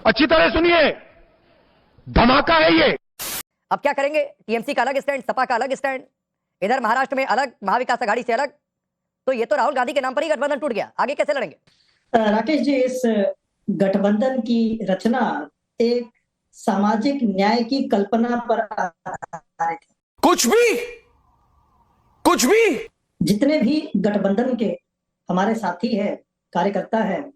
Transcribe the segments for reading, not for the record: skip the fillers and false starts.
अच्छी तरह सुनिए, धमाका है ये। अब क्या करेंगे? टीएमसी का अलग स्टैंड, सपा का अलग स्टैंड, इधर महाराष्ट्र में अलग, महाविकास आघाड़ी से अलग। तो ये तो राहुल गांधी के नाम पर ही गठबंधन टूट गया। आगे कैसे लड़ेंगे? राकेश जी, इस गठबंधन की रचना एक सामाजिक न्याय की कल्पना पर आधारित है। कुछ भी जितने भी गठबंधन के हमारे साथी हैं, कार्यकर्ता हैं,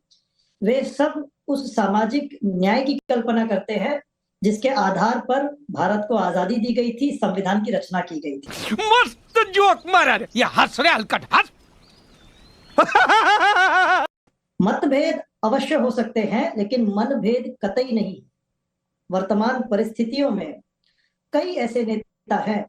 वे सब उस सामाजिक न्याय की कल्पना करते हैं जिसके आधार पर भारत को आजादी दी गई थी, संविधान की रचना की गई थी। मस्त जोक मारा रे, ये हंस रहे हलकट हंस। मतभेद अवश्य हो सकते हैं, लेकिन मनभेद कतई नहीं। वर्तमान परिस्थितियों में कई ऐसे नेता हैं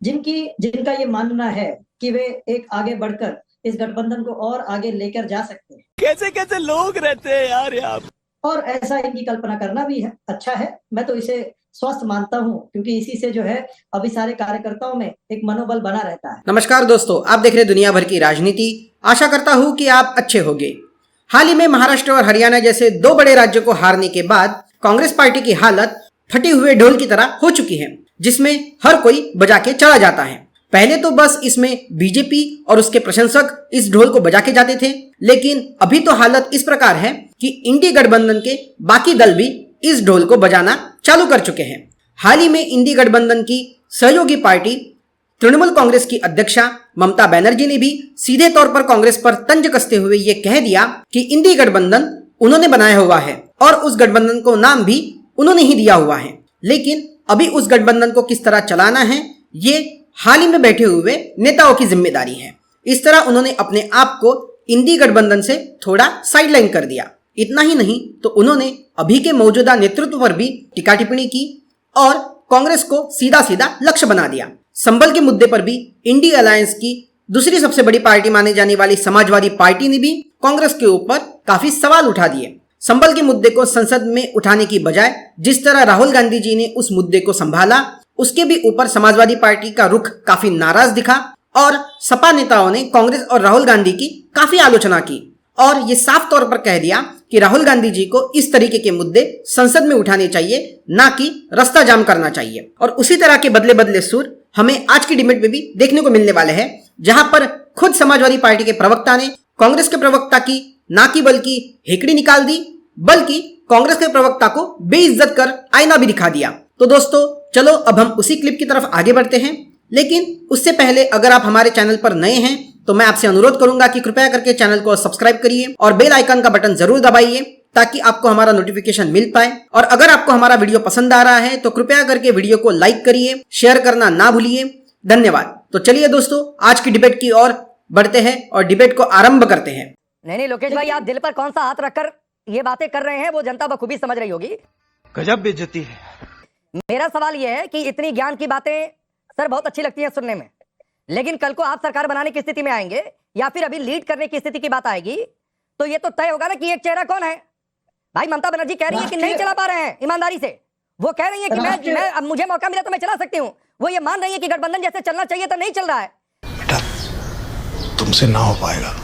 जिनका ये मानना है कि वे एक आगे बढ़कर इस गठबंधन को और आगे लेकर जा सकते हैं। कैसे कैसे लोग रहते हैं यार यहाँ। और ऐसा इनकी कल्पना करना भी है, अच्छा है। मैं तो इसे स्वस्थ मानता हूं, क्योंकि इसी से जो है अभी सारे कार्यकर्ताओं में एक मनोबल बना रहता है। नमस्कार दोस्तों, आप देख रहे दुनिया भर की राजनीति। आशा करता हूं कि आप अच्छे होंगे। हाल ही में महाराष्ट्र और हरियाणा जैसे दो बड़े राज्यों को हारने के बाद कांग्रेस पार्टी की हालत फटे हुए ढोल की तरह हो चुकी है, जिसमें हर कोई बजा के चला जाता है। पहले तो बस इसमें बीजेपी और उसके प्रशंसक इस ढोल को बजा के जाते थे, लेकिन अभी तो हालत इस प्रकार है कि इंडी गठबंधन के बाकी दल भी इस ढोल को बजाना चालू कर चुके हैं। हाल ही में इंडी गठबंधन की सहयोगी पार्टी तृणमूल कांग्रेस की अध्यक्षा ममता बनर्जी ने भी सीधे तौर पर कांग्रेस पर तंज कसते हुए ये कह दिया कि इंडी गठबंधन उन्होंने बनाया हुआ है और उस गठबंधन को नाम भी उन्होंने ही दिया हुआ है। लेकिन अभी उस गठबंधन को किस तरह चलाना है, ये हाल ही में बैठे हुए नेताओं की जिम्मेदारी है। इस तरह उन्होंने अपने आप को इंडी गठबंधन से थोड़ा साइडलाइन कर दिया। इतना ही नहीं तो उन्होंने अभी के मौजूदा नेतृत्व पर भी टीका टिप्पणी की और कांग्रेस को सीधा सीधा लक्ष्य बना दिया। संबल के मुद्दे पर भी इंडी अलायंस की दूसरी सबसे बड़ी पार्टी माने जाने वाली समाजवादी पार्टी ने भी कांग्रेस के ऊपर काफी सवाल उठा दिए। संबल के मुद्दे को संसद में उठाने की बजाय जिस तरह राहुल गांधी जी ने उस मुद्दे को संभाला, उसके भी ऊपर समाजवादी पार्टी का रुख काफी नाराज दिखा और सपा नेताओं ने कांग्रेस और राहुल गांधी की काफी आलोचना की और ये साफ तौर पर कह दिया कि राहुल गांधी जी को इस तरीके के मुद्दे संसद में उठाने चाहिए, ना कि रास्ता जाम करना चाहिए। और उसी तरह के बदले बदले सुर हमें आज की डिबेट में भी देखने को मिलने वाले हैं, जहां पर खुद समाजवादी पार्टी के प्रवक्ता ने कांग्रेस के प्रवक्ता की ना कि बल्कि हेकड़ी निकाल दी, बल्कि कांग्रेस के प्रवक्ता को बेइज्जत कर आईना भी दिखा दिया। तो दोस्तों चलो अब हम उसी क्लिप की तरफ आगे बढ़ते हैं, लेकिन उससे पहले अगर आप हमारे चैनल पर नए हैं तो मैं आपसे अनुरोध करूंगा कि कृपया करके चैनल को सब्सक्राइब करिए और बेल आइकन का बटन जरूर दबाइए ताकि आपको हमारा नोटिफिकेशन मिल पाए। और अगर आपको हमारा वीडियो पसंद आ रहा है तो कृपया करके वीडियो को लाइक करिए, शेयर करना ना भूलिए। धन्यवाद। तो चलिए दोस्तों आज की डिबेट की ओर बढ़ते हैं और डिबेट को आरंभ करते हैं। नहीं लोकेश भाई, आप दिल पर कौन सा हाथ रखकर ये बातें कर रहे हैं वो जनता बखूबी समझ रही होगी। गजब बेइज्जती है। मेरा सवाल यह है कि इतनी ज्ञान की बातें सर बहुत अच्छी लगती है सुनने में, लेकिन कल को आप सरकार बनाने की स्थिति में आएंगे या फिर अभी लीड करने की स्थिति की बात आएगी तो ये तो तय होगा ना कि एक चेहरा कौन है। भाई ममता बनर्जी कह रही है कि नहीं चला पा रहे हैं ईमानदारी से। वो कह रही है कि मैं अब मुझे मौका मिला तो मैं चला सकती हूँ। वो ये मान रही है कि गठबंधन जैसे चलना चाहिए तो नहीं चल रहा है। बेटा तुमसे ना हो पाएगा।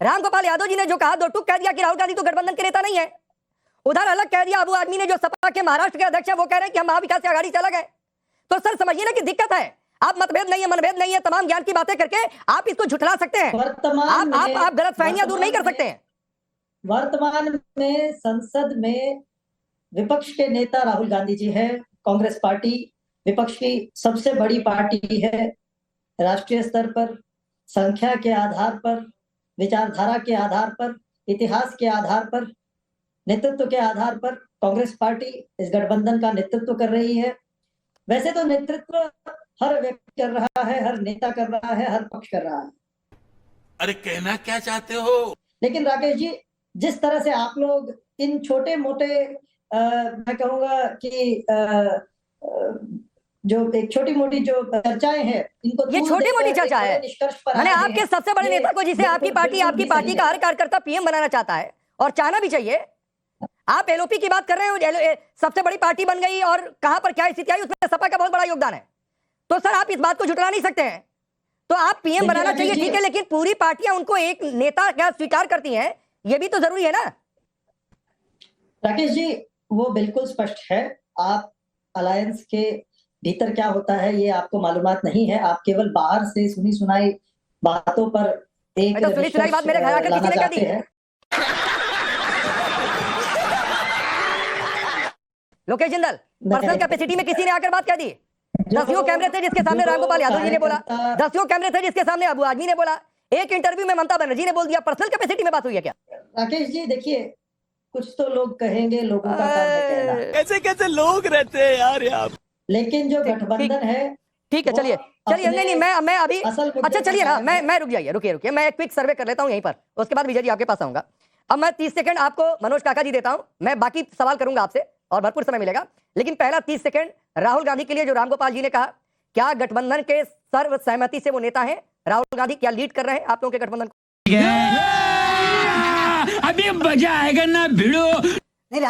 रामगोपाल यादव जी ने जो कहा, दो टूक कह दिया कि राहुल गांधी तो गठबंधन के नेता नहीं है। उधर अलग कह दिया अबू आदमी ने जो सपा के महाराष्ट्र के अध्यक्ष है, वो कह रहे हैं कि हम महाविकास आघाड़ी से अलग है। तो सर समझिए ना कि दिक्कत है। आप मतभेद नहीं है, मनभेद नहीं है, तमाम ज्ञान की बातें करके आप इसको झुठला सकते हैं। आप गलतफहमियां दूर नहीं कर सकते हैं। वर्तमान में संसद में विपक्ष के नेता राहुल गांधी जी है। कांग्रेस पार्टी विपक्ष की सबसे बड़ी पार्टी है। राष्ट्रीय स्तर पर, संख्या के आधार पर, विचारधारा के आधार पर, इतिहास के आधार पर, नेतृत्व के आधार पर कांग्रेस पार्टी इस गठबंधन का नेतृत्व कर रही है। वैसे तो नेतृत्व हर व्यक्ति कर रहा है, हर नेता कर रहा है, हर पक्ष कर रहा है। अरे कहना क्या चाहते हो? लेकिन राकेश जी, जिस तरह से आप लोग इन छोटे मोटे मैं कहूंगा कि जो एक छोटी मोटी जो चर्चाएं हैं, इनको ये छोटी मोटी चर्चा है। निष्कर्ष पर मैंने आपके सबसे बड़े नेता को, जिसे आपकी पार्टी का हर कार्यकर्ता पीएम बनाना चाहता है और चाहना भी चाहिए, आप एलओपी की बात कर रहे हो। सबसे बड़ी पार्टी बन गई और कहां पर क्या स्थिति आई, उसमें सपा का बहुत बड़ा योगदान है। तो सर आप इस बात को झुठला नहीं सकते हैं। तो आप पीएम बनाना चाहिए, ठीक है, लेकिन पूरी पार्टियां उनको एक नेता क्या स्वीकार करती हैं, ये भी तो जरूरी है ना। राकेश जी, वो बिल्कुल स्पष्ट है। आप अलायंस के भीतर क्या होता है ये आपको मालूमात नहीं है। आप केवल बाहर से सुनी सुनाई बातों पर एक तो सुनी सुनाई बात मेरे घर आकर किसी ने क्या दी? लोकेश जिंदल, पर्सनल कैपेसिटी में किसी ने आकर बात क्या दी? 10 कैमरे थे जिसके सामने रामगोपाल यादव जी ने बोला, 10 कैमरे थे जिसके सामने अबू आजमी ने बोला, एक इंटरव्यू में ममता बनर्जी ने बोल दिया। पर्सनल कैपेसिटी में बात हुई है क्या? राकेश जी देखिए, कुछ तो लोग कहेंगे, लोगों का काम है कहना। कैसे कैसे लोग रहते हैं यार यहाँ। लेकिन जो गठबंधन है, ठीक है, चलिए नहीं मैं अभी अच्छा चलिए ना, मैं रुकिए मैं एक क्विक सर्वे कर लेता हूं यहीं पर, उसके बाद विजय जी आपके पास आऊंगा। अब मैं 30 सेकंड आपको मनोज काका जी देता हूं, मैं बाकी सवाल करूंगा आपसे और भरपूर समय मिलेगा, लेकिन पहला 30 सेकंड राहुल गांधी के लिए। जो रामगोपाल जी ने कहा, क्या गठबंधन के सर्वसहमति से वो नेता हैं राहुल गांधी? क्या लीड कर रहे हैं आप लोगों के गठबंधन को? अभी मजा आएगा ना भिड़ो। नहीं,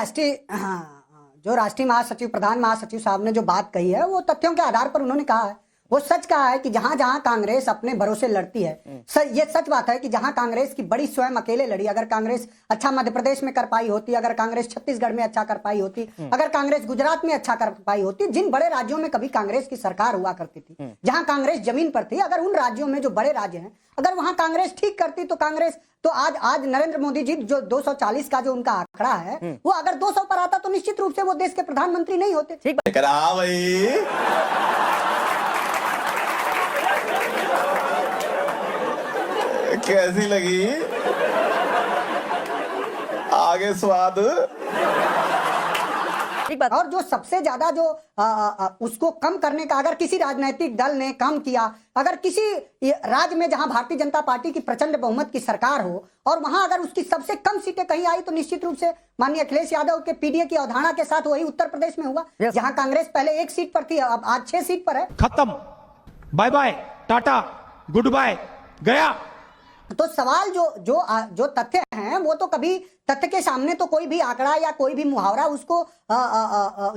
जो राष्ट्रीय महासचिव, प्रधान महासचिव साहब ने जो बात कही है वो तथ्यों के आधार पर उन्होंने कहा है। वो सच कहा है कि जहां जहां कांग्रेस अपने भरोसे लड़ती है, ये सच बात है कि जहां कांग्रेस की बड़ी स्वयं अकेले लड़ी, अगर कांग्रेस अच्छा मध्य प्रदेश में कर पाई होती, अगर कांग्रेस छत्तीसगढ़ में अच्छा कर पाई होती, अगर कांग्रेस गुजरात में अच्छा कर पाई होती, जिन बड़े राज्यों में कभी कांग्रेस की सरकार हुआ करती थी, जहां कांग्रेस जमीन पर थी, अगर उन राज्यों में जो बड़े राज्य हैं, अगर वहां कांग्रेस ठीक करती तो कांग्रेस तो आज नरेंद्र मोदी जी जो 240 का जो उनका आंकड़ा है, वो अगर 200 पर आता तो निश्चित रूप से वो देश के प्रधानमंत्री नहीं होते। ठीक भाई कैसी लगी आगे स्वाद? ठीक बात। और जो सबसे ज्यादा जो उसको कम करने का अगर किसी राजनीतिक दल ने काम किया, अगर किसी राज्य में जहां भारतीय जनता पार्टी की प्रचंड बहुमत की सरकार हो और वहां अगर उसकी सबसे कम सीटें कहीं आई तो निश्चित रूप से माननीय अखिलेश यादव के पीडीए की अवधारणा के साथ वही उत्तर प्रदेश में हुआ, जहां कांग्रेस पहले 1 सीट पर थी, अब आज 6 सीट पर है। खत्म, बाय बाय, टाटा, गुड बाय, गया। तो सवाल जो तथ्य हैं वो तो कभी तथ्य के सामने तो कोई भी आंकड़ा या कोई भी मुहावरा उसको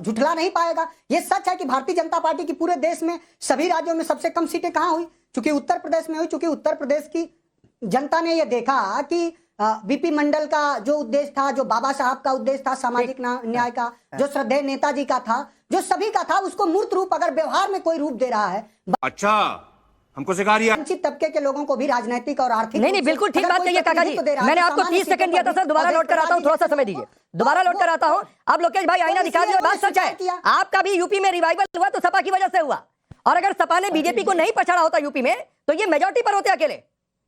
झुठला नहीं पाएगा। ये सच है कि भारतीय जनता पार्टी की पूरे देश में सभी राज्यों में सबसे कम सीटें कहां हुई? चूंकि उत्तर प्रदेश में हुई, चूंकि उत्तर प्रदेश की जनता ने यह देखा कि बीपी मंडल का जो उद्देश्य था, जो बाबा साहब का उद्देश्य था सामाजिक न्याय का, जो श्रद्धेय नेताजी का था, जो सभी का था, उसको मूर्त रूप अगर व्यवहार में कोई रूप दे रहा है। अच्छा, हमको सिखा दिया। वंचित तबके के लोगों को भी राजनीतिक और आर्थिक नहीं बिल्कुल ठीक बात कही है काका जी। मैंने आपको 30 सेकंड दिया था सर, दोबारा लौट कर आता हूं, थोड़ा सा समय दीजिए, दोबारा लौट कर आता हूं। अब लोकेश भाई आईना दिखा दिया, बात सच है। आपका भी यूपी में रिवाइवल हुआ तो सपा की वजह से हुआ, और अगर सपा ने बीजेपी को नहीं पछाड़ा होता यूपी में तो ये मेजॉरिटी पर होते अकेले।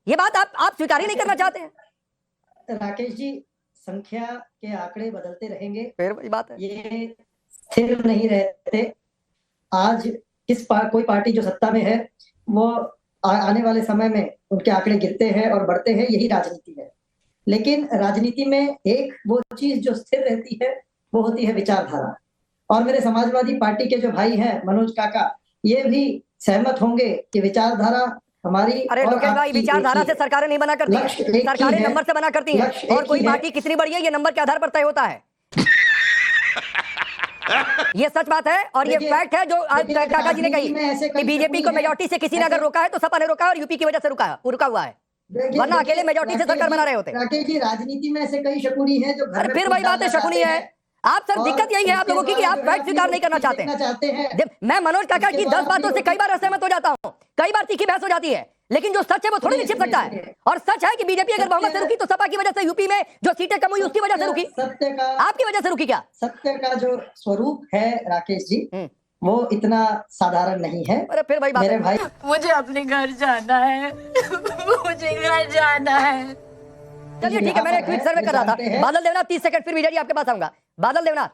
ये बात आप स्वीकार ही नहीं करना चाहते हैं। राकेश जी, संख्या के आंकड़े बदलते रहेंगे, फिर वही बात है, ये स्थिर नहीं रहते। आज कोई पार्टी जो सत्ता में है वो आने वाले समय में उनके आंकड़े गिरते हैं और बढ़ते हैं, यही राजनीति है। लेकिन राजनीति में एक वो चीज जो स्थिर रहती है वो होती है विचारधारा। और मेरे समाजवादी पार्टी के जो भाई हैं मनोज काका, ये भी सहमत होंगे कि विचारधारा हमारी। अरे लोकेश भाई, विचारधारा से सरकारें नहीं बना करती, सरकारें नंबर से बना करती हैं, और कोई पार्टी कितनी बड़ी है ये नंबर के आधार पर तय होता है। ये सच बात है और ये फैक्ट है जो काका जी ने कही कि बीजेपी को मेजॉरिटी से किसी ने अगर रोका है तो सपा ने रोका है और यूपी की वजह से रुका हुआ है, वरना अकेले मेजॉरिटी से सरकार बना रहे होते। राकेश जी, राजनीति में ऐसे कई शकुनी हैं जो घर में फिर वही बात है, शकुनी है आप। सर दिक्कत यही है आप लोगों की कि आप फैक्ट स्वीकार नहीं करना चाहते हैं। मैं मनोज काका की 10 बातों से कई बार असहमत हो जाता हूँ, कई बार तीखी बहस हो जाती है, लेकिन जो सच है वो थोड़ी नहीं छिप सकता है। और सच है कि बीजेपी अगर बहुमत से रुकी तो सपा की वजह से यूपी में जो सीटें कम हुई उसकी वजह से रुकी, सत्य का, आपकी वजह से रुकी क्या? सत्य का जो स्वरूप है राकेश जी वो इतना साधारण नहीं है। अरे फिर भाई मेरे भाई, मुझे अपने घर जाना है, मुझे घर जाना है। चलिए ठीक है, मैंने क्विक सर्वे कर रहा था। बादल देवनाथ 30 सेकंड, फिर विजय जी आपके पास आऊंगा। बादल देवनाथ,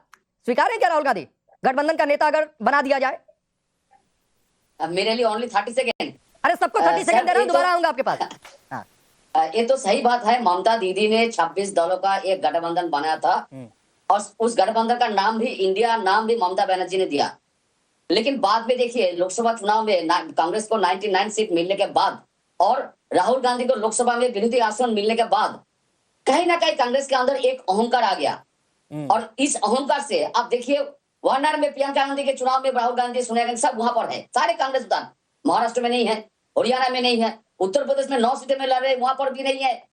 स्वीकार है क्या राहुल गांधी गठबंधन का नेता अगर बना दिया जाए? मेरे लिए ओनली 30 सेकेंड। अरे सबको 30 सेकंड दे रहा हूं, दोबारा आऊंगा आपके पास। ये तो सही बात है, ममता दीदी ने 26 दलों का एक गठबंधन बनाया था और उस गठबंधन का नाम भी इंडिया नाम भी ममता बनर्जी ने दिया। लेकिन बाद में देखिए लोकसभा चुनाव में कांग्रेस को 99 सीट मिलने के बाद और राहुल गांधी को लोकसभा में विरोधी आसन मिलने के बाद कहीं ना कहीं कांग्रेस के अंदर एक अहंकार आ गया। और इस अहंकार से आप देखिए वायनाड में प्रियंका गांधी के चुनाव में राहुल गांधी, सोनिया गांधी सब वहां पर है, सारे कांग्रेस महाराष्ट्र में नहीं है, हरियाणा में नहीं है, उत्तर प्रदेश में 9 सीटें में लड़ रहे वहां पर भी नहीं है।